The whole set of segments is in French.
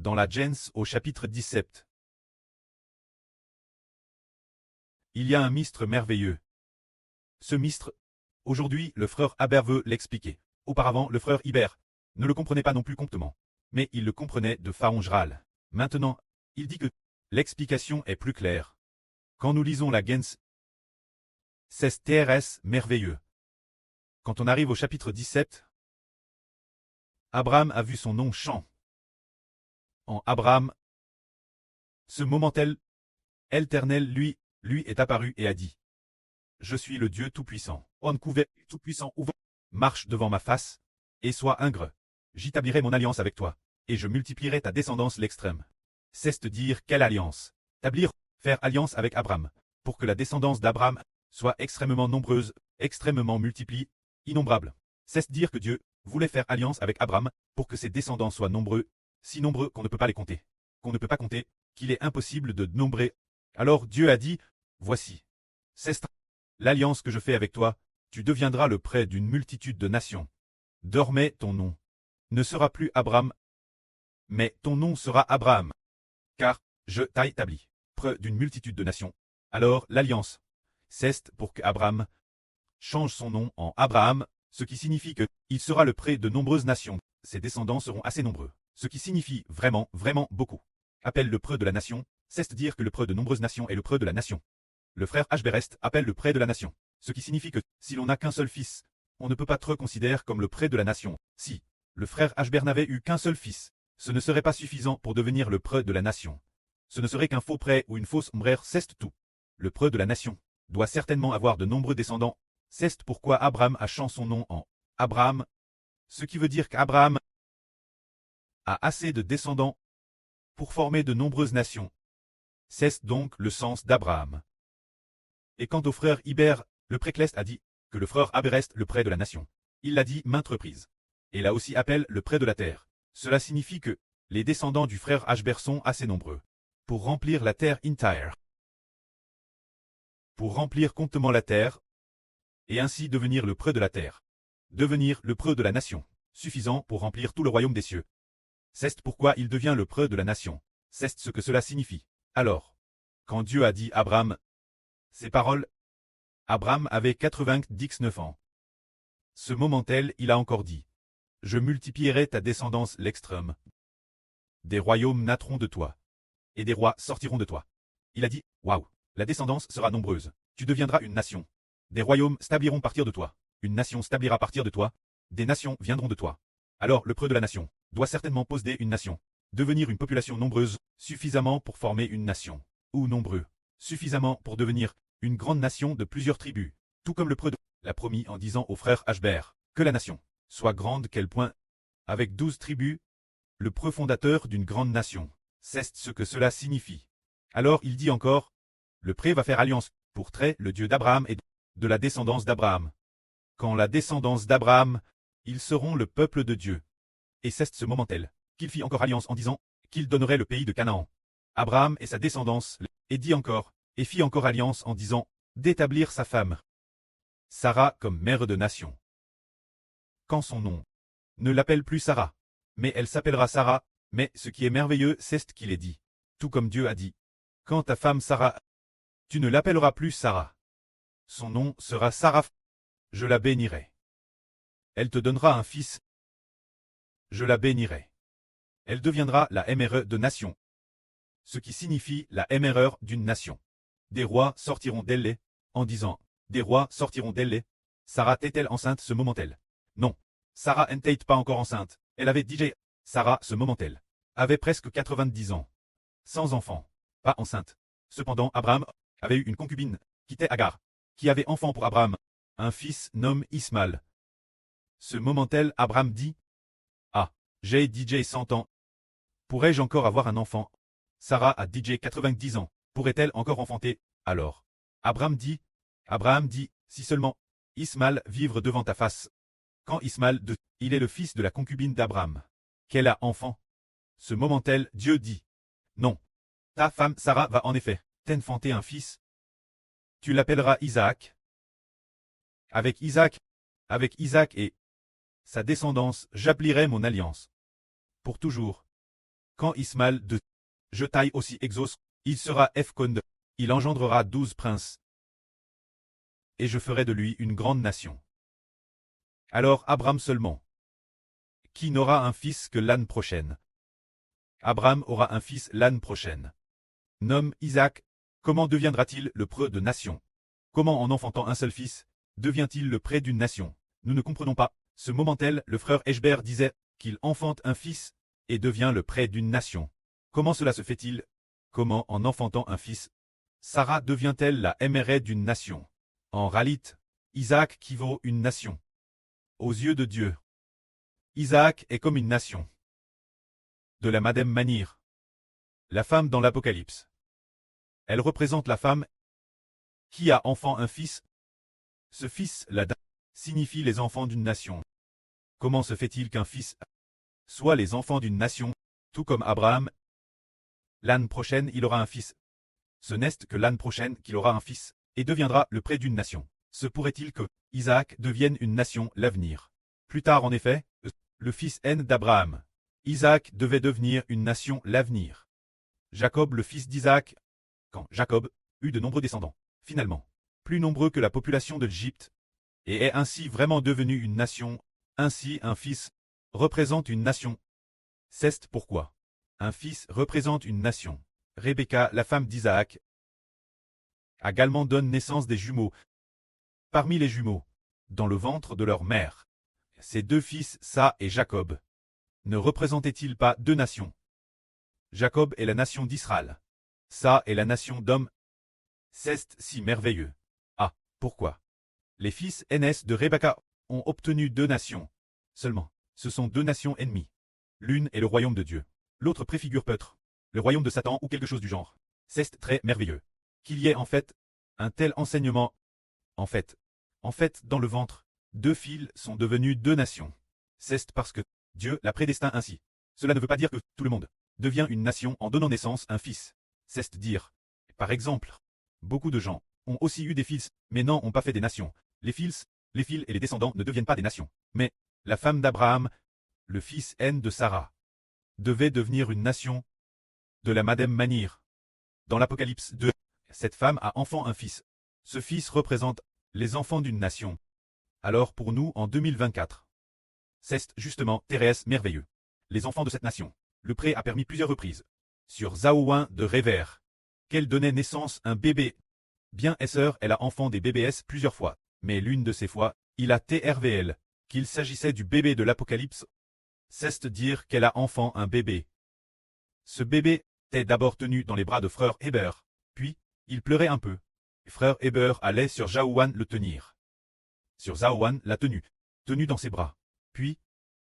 Dans la Gens au chapitre 17. Il y a un mystre merveilleux. Ce mystre, aujourd'hui le frère Haber veut l'expliquer. Auparavant le frère Ibert ne le comprenait pas non plus promptement. Mais il le comprenait de façon générale. Maintenant, il dit que l'explication est plus claire. Quand nous lisons la Gens, c'est TRS merveilleux. Quand on arrive au chapitre 17, Abraham a vu son nom chant. En Abraham, ce moment éternel lui est apparu et a dit: Je suis le Dieu Tout-Puissant. On couvert Tout-Puissant ouvre, marche devant ma face, et sois ingrat. J'établirai mon alliance avec toi, et je multiplierai ta descendance l'extrême. C'est dire quelle alliance. Établir, faire alliance avec Abraham, pour que la descendance d'Abraham soit extrêmement nombreuse, extrêmement multiplie, innombrable. C'est dire que Dieu voulait faire alliance avec Abraham, pour que ses descendants soient nombreux, si nombreux qu'on ne peut pas les compter. Qu'on ne peut pas compter, qu'il est impossible de nombrer. Alors Dieu a dit: Voici. C'est l'alliance que je fais avec toi, tu deviendras le près d'une multitude de nations. Désormais ton nom ne sera plus Abraham, mais ton nom sera Abraham. Car je t'ai établi près d'une multitude de nations. Alors l'alliance, c'est pour qu'Abraham change son nom en Abraham, ce qui signifie que il sera le près de nombreuses nations. Ses descendants seront assez nombreux, ce qui signifie vraiment, vraiment beaucoup. Appelle le près de la nation, c'est dire que le près de nombreuses nations est le près de la nation. Le frère Hberest appelle le près de la nation, ce qui signifie que, si l'on n'a qu'un seul fils, on ne peut pas trop considérer comme le près de la nation. Si le frère Hber n'avait eu qu'un seul fils, ce ne serait pas suffisant pour devenir le près de la nation. Ce ne serait qu'un faux près ou une fausse ombrère, c'est tout. Le près de la nation doit certainement avoir de nombreux descendants. C'est pourquoi Abraham a changé son nom en Abraham, ce qui veut dire qu'Abraham a assez de descendants pour former de nombreuses nations. C'est donc le sens d'Abraham. Et quant au frère Ibert, le précleste a dit que le frère Hberest le près de la nation. Il l'a dit maintes reprises. Et là aussi appelle le près de la terre. Cela signifie que les descendants du frère Hber sont assez nombreux pour remplir la terre entire. Pour remplir comptement la terre, et ainsi devenir le près de la terre. Devenir le près de la nation, suffisant pour remplir tout le royaume des cieux. C'est pourquoi il devient le près de la nation. C'est ce que cela signifie. Alors, quand Dieu a dit à Abraham ces paroles, Abraham avait 99 ans. Ce moment-tel, il a encore dit: Je multiplierai ta descendance l'extrême. Des royaumes naîtront de toi, et des rois sortiront de toi. Il a dit: Waouh, la descendance sera nombreuse. Tu deviendras une nation. Des royaumes s'établiront à partir de toi. Une nation s'établira à partir de toi. Des nations viendront de toi. Alors le près de la nation doit certainement posséder une nation. Devenir une population nombreuse, suffisamment pour former une nation. Ou nombreux, suffisamment pour devenir une grande nation de plusieurs tribus. Tout comme le près de l'a promis en disant au frère Hber que la nation soit grande quel point. Avec 12 tribus, le preux fondateur d'une grande nation. C'est ce que cela signifie. Alors il dit encore: Le pré va faire alliance pour Très, le Dieu d'Abraham et de la descendance d'Abraham. Quand la descendance d'Abraham, ils seront le peuple de Dieu. Et c'est ce moment-tel qu'il fit encore alliance en disant qu'il donnerait le pays de Canaan. Abraham et sa descendance, et dit encore, et fit encore alliance en disant d'établir sa femme Sarah comme mère de nation. Quand son nom ne l'appelle plus Sarah, mais elle s'appellera Sarah, mais ce qui est merveilleux, c'est qu'il est dit, tout comme Dieu a dit: Quand ta femme Sarah, tu ne l'appelleras plus Sarah. Son nom sera Sarah. Je la bénirai. Elle te donnera un fils. Je la bénirai. Elle deviendra la MRE de nation. Ce qui signifie la MRE d'une nation. Des rois sortiront d'elle, en disant: Des rois sortiront d'elle. Sarah est-elle enceinte ce moment-elle? Non. Sarah n'était pas encore enceinte. Elle avait DJ. Sarah ce moment-elle avait presque 90 ans. Sans enfant. Pas enceinte. Cependant Abraham avait eu une concubine, qui était Agar, qui avait enfant pour Abraham, un fils nommé Ismaël. Ce moment-tel Abraham dit: Ah, j'ai DJ 100 ans. Pourrais-je encore avoir un enfant? Sarah a DJ 90 ans. Pourrait-elle encore enfanter? Alors Abraham dit, si seulement Ismaël vivre devant ta face. Quand Ismaël il est le fils de la concubine d'Abraham, qu'elle a enfant. Ce moment-tel Dieu dit: Non. Ta femme Sarah va en effet t'enfanter un fils. Tu l'appelleras Isaac. Avec Isaac et sa descendance, j'appliquerai mon alliance. Pour toujours. Quand Ismaël de je taille aussi exauce, il sera féconde, il engendrera 12 princes. Et je ferai de lui une grande nation. Alors Abraham seulement, qui n'aura un fils que l'année prochaine. Abraham aura un fils l'année prochaine. Nomme Isaac, comment deviendra-t-il le preux de nation? Comment en enfantant un seul fils, devient-il le près d'une nation? Nous ne comprenons pas. Ce moment-tel, le frère Eshber disait qu'il enfante un fils et devient le près d'une nation. Comment cela se fait-il? Comment en enfantant un fils, Sarah devient-elle la mère d'une nation? En réalité, Isaac qui vaut une nation. Aux yeux de Dieu, Isaac est comme une nation. De la même manière, la femme dans l'Apocalypse. Elle représente la femme qui a enfant un fils. Ce fils, la dame, signifie les enfants d'une nation. Comment se fait-il qu'un fils soit les enfants d'une nation, tout comme Abraham? L'année prochaine, il aura un fils. Ce n'est que l'année prochaine qu'il aura un fils, et deviendra le près d'une nation. Se pourrait-il que Isaac devienne une nation l'avenir? Plus tard en effet, le fils N d'Abraham, Isaac devait devenir une nation l'avenir. Jacob le fils d'Isaac, quand Jacob eut de nombreux descendants, finalement, plus nombreux que la population de l'Égypte, et est ainsi vraiment devenu une nation, ainsi un fils représente une nation. C'est pourquoi un fils représente une nation. Rebecca, la femme d'Isaac, également donne naissance des jumeaux. Parmi les jumeaux, dans le ventre de leur mère, ces deux fils, Sa et Jacob, ne représentaient-ils pas deux nations? Jacob est la nation d'Israël. Sa est la nation d'hommes. C'est si merveilleux. Ah, pourquoi? Les fils NS de Rebecca ont obtenu deux nations. Seulement, ce sont deux nations ennemies. L'une est le royaume de Dieu. L'autre préfigure peut-être le royaume de Satan ou quelque chose du genre. C'est très merveilleux. Qu'il y ait en fait un tel enseignement. En fait, dans le ventre, deux fils sont devenus deux nations. C'est parce que Dieu l'a prédestiné ainsi. Cela ne veut pas dire que tout le monde devient une nation en donnant naissance à un fils. C'est dire, par exemple, beaucoup de gens ont aussi eu des fils, mais n'ont pas fait des nations. Les fils et les descendants ne deviennent pas des nations. Mais la femme d'Abraham, le fils N de Sarah, devait devenir une nation. De la même manière, dans l'Apocalypse 2, cette femme a enfant un fils. Ce fils représente les enfants d'une nation. Alors pour nous en 2024, c'est justement Thérèse merveilleux. Les enfants de cette nation. Le pré a permis plusieurs reprises. Sur Zaouin de Révère, qu'elle donnait naissance à un bébé. Bien sœur, elle a enfant des BBS plusieurs fois, mais l'une de ces fois, il a TRVL, qu'il s'agissait du bébé de l'Apocalypse. C'est dire qu'elle a enfant un bébé. Ce bébé était d'abord tenu dans les bras de frère Heber, puis, il pleurait un peu. Frère Heber allait sur Zaouan le tenir. Sur Zaouan l'a tenu dans ses bras. Puis,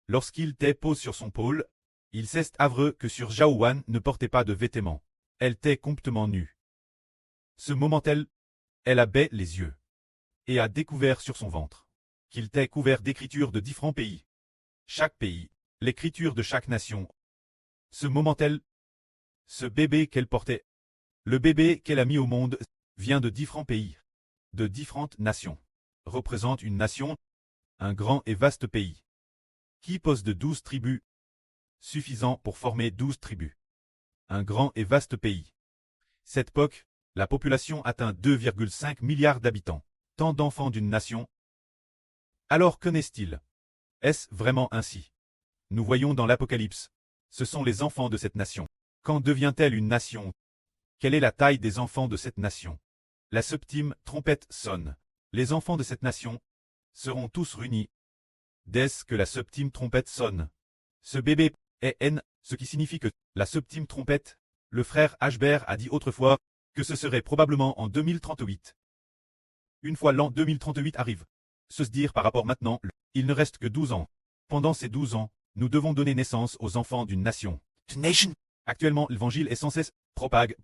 lorsqu'il était posé sur son pôle, il s'est avoué que sur Zaouan ne portait pas de vêtements. Elle était complètement nue. Ce moment-elle, elle a baissé les yeux et a découvert sur son ventre qu'il était couvert d'écritures de différents pays. Chaque pays, l'écriture de chaque nation. Ce moment-elle, ce bébé qu'elle portait, le bébé qu'elle a mis au monde, vient de différents pays, de différentes nations, représente une nation, un grand et vaste pays, qui possède 12 tribus, suffisant pour former 12 tribus. Un grand et vaste pays. Cette époque, la population atteint 2,5 milliards d'habitants, tant d'enfants d'une nation. Alors que n'est-il? Est-ce vraiment ainsi? Nous voyons dans l'Apocalypse, ce sont les enfants de cette nation. Quand devient-elle une nation? Quelle est la taille des enfants de cette nation? La septième trompette sonne. Les enfants de cette nation seront tous réunis. Dès que la septième trompette sonne. Ce bébé est N, ce qui signifie que la septième trompette, le frère Ashber a dit autrefois que ce serait probablement en 2038. Une fois l'an 2038 arrive, se dire par rapport maintenant, il ne reste que 12 ans. Pendant ces 12 ans, nous devons donner naissance aux enfants d'une nation. Actuellement, l'évangile est sans cesse propague.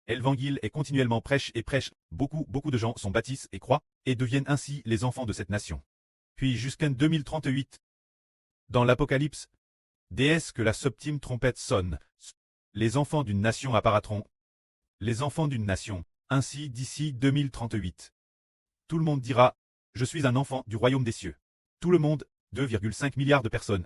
L'évangile est continuellement prêche et prêche. Beaucoup de gens sont baptisés et croient, et deviennent ainsi les enfants de cette nation. Puis jusqu'en 2038, dans l'Apocalypse, dès que la septième trompette sonne, les enfants d'une nation apparaîtront. Les enfants d'une nation, ainsi d'ici 2038. Tout le monde dira, je suis un enfant du royaume des cieux. Tout le monde, 2,5 milliards de personnes,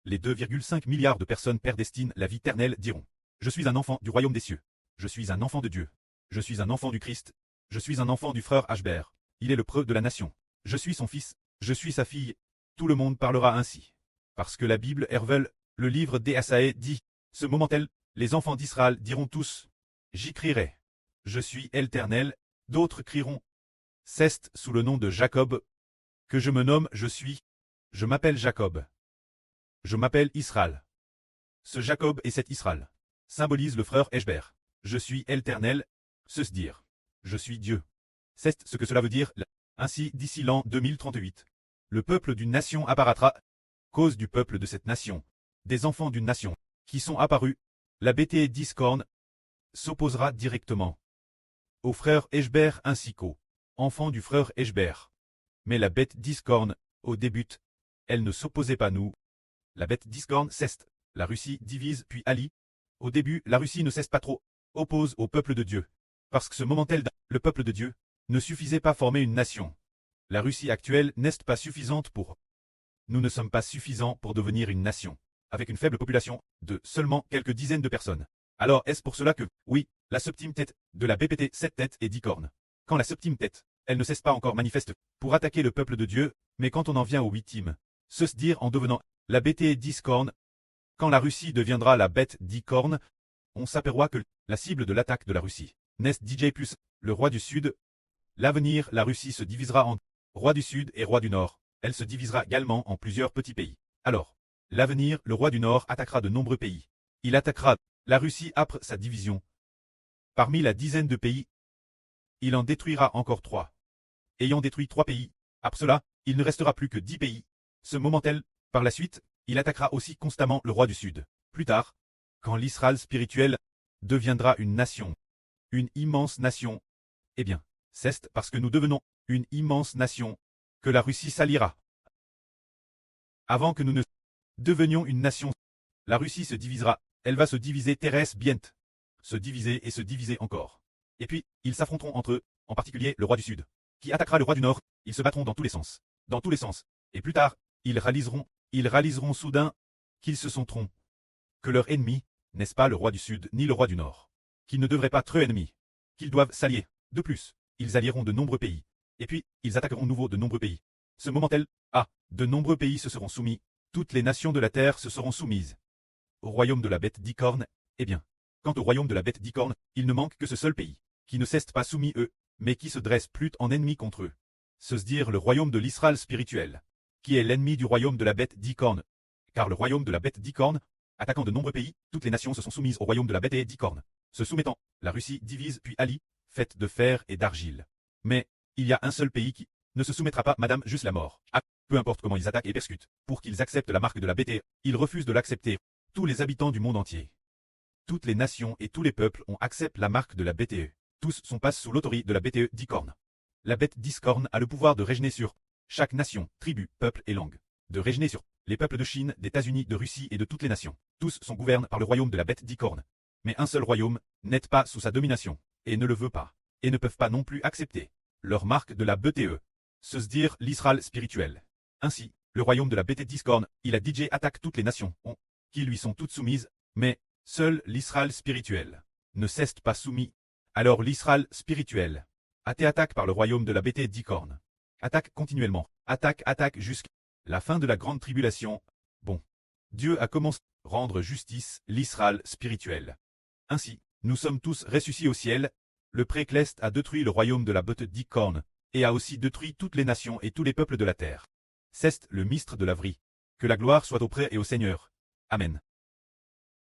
Les 2,5 milliards de personnes prédestinent la vie éternelle diront. Je suis un enfant du royaume des cieux. Je suis un enfant de Dieu. Je suis un enfant du Christ. Je suis un enfant du frère Hbert. Il est le preux de la nation. Je suis son fils. Je suis sa fille. Tout le monde parlera ainsi. Parce que la Bible Hervel, le livre d'Esaïe dit, ce moment-là, les enfants d'Israël diront tous, j'y crierai. Je suis l'Éternel. D'autres crieront, c'est sous le nom de Jacob, que je me nomme je suis. Je m'appelle Jacob. Je m'appelle Israël. Ce Jacob et cet Israël symbolise le frère Hbert. Je suis l'Éternel, se dire. Je suis Dieu. C'est ce que cela veut dire. Ainsi, d'ici l'an 2038, le peuple d'une nation apparaîtra, cause du peuple de cette nation, des enfants d'une nation, qui sont apparus, la bête discorne, s'opposera directement au frère Hbert ainsi qu'aux enfants du frère Hbert. Mais la bête discorne, au début, elle ne s'opposait pas nous. La bête discorne cesse, la Russie divise puis allie. Au début, la Russie ne cesse pas trop, oppose au peuple de Dieu. Parce que ce moment-là, le peuple de Dieu, ne suffisait pas à former une nation. La Russie actuelle n'est pas suffisante pour. Nous ne sommes pas suffisants pour devenir une nation, avec une faible population, de seulement quelques dizaines de personnes. Alors est-ce pour cela que, oui, la septième tête de la BPT, cette tête est 10 cornes. Quand la septième tête, elle ne cesse pas encore manifeste, pour attaquer le peuple de Dieu, mais quand on en vient au huitième, se dire en devenant la BT 10 cornes, quand la Russie deviendra la bête 10 cornes, on s'aperçoit que la cible de l'attaque de la Russie n'est DJ plus le roi du Sud. L'avenir, la Russie se divisera en roi du Sud et roi du Nord. Elle se divisera également en plusieurs petits pays. Alors, l'avenir, le roi du Nord attaquera de nombreux pays. Il attaquera la Russie après sa division. Parmi la dizaine de pays, il en détruira encore 3. Ayant détruit 3 pays, après cela, il ne restera plus que 10 pays. Ce moment-là, par la suite, il attaquera aussi constamment le roi du Sud. Plus tard, quand l'Israël spirituel deviendra une nation, une immense nation, eh bien, c'est parce que nous devenons une immense nation que la Russie s'alliera. Avant que nous ne devenions une nation, la Russie se divisera, elle va se diviser terrestre bientôt. Se diviser et se diviser encore. Et puis, ils s'affronteront entre eux, en particulier le roi du Sud, qui attaquera le roi du Nord, ils se battront dans tous les sens. Dans tous les sens. Et plus tard, ils réaliseront soudain qu'ils se sont trompés. Que leur ennemi, n'est-ce pas le roi du Sud ni le roi du Nord. Qu'ils ne devraient pas être ennemis. Qu'ils doivent s'allier. De plus, ils allieront de nombreux pays. Et puis, ils attaqueront nouveau de nombreux pays. Ce moment-là, de nombreux pays se seront soumis. Toutes les nations de la terre se seront soumises. Au royaume de la bête d'Icorne, eh bien, quant au royaume de la bête d'Icorne, il ne manque que ce seul pays, qui ne cesse pas soumis eux, mais qui se dresse plus en ennemi contre eux. Se dire le royaume de l'Israël spirituel, qui est l'ennemi du royaume de la bête d'Icorne. Car le royaume de la bête d'Icorne, attaquant de nombreux pays, toutes les nations se sont soumises au royaume de la bête et d'Icorne. Se soumettant, la Russie divise puis allie, faite de fer et d'argile. Mais, il y a un seul pays qui ne se soumettra pas, madame, juste la mort. Peu importe comment ils attaquent et persécutent, pour qu'ils acceptent la marque de la bête, ils refusent de l'accepter. Tous les habitants du monde entier. Toutes les nations et tous les peuples ont accepté la marque de la BTE. Tous sont passés sous l'autorité de la BTE d'Icorne. La bête d'Icorne a le pouvoir de régner sur chaque nation, tribu, peuple et langue. De régner sur les peuples de Chine, des États-Unis, de Russie et de toutes les nations. Tous sont gouvernés par le royaume de la bête d'Icorne. Mais un seul royaume n'est pas sous sa domination, et ne le veut pas, et ne peuvent pas non plus accepter leur marque de la BTE. Se dire l'Israël spirituel. Ainsi, le royaume de la BT d'Icorne, il a DJ attaque toutes les nations, qui lui sont toutes soumises, mais seul l'Israël spirituel ne cesse pas soumis. Alors l'Israël spirituel a été attaqué par le royaume de la BT d'Icorne. Attaque continuellement, attaque jusqu'à la fin de la grande tribulation. Bon, Dieu a commencé à rendre justice l'Israël spirituel. Ainsi, nous sommes tous ressuscités au ciel. Le Précleste a détruit le royaume de la BT d'Icorne, et a aussi détruit toutes les nations et tous les peuples de la terre. C'est le mystre de la vie. Que la gloire soit auprès et au Seigneur. Amen.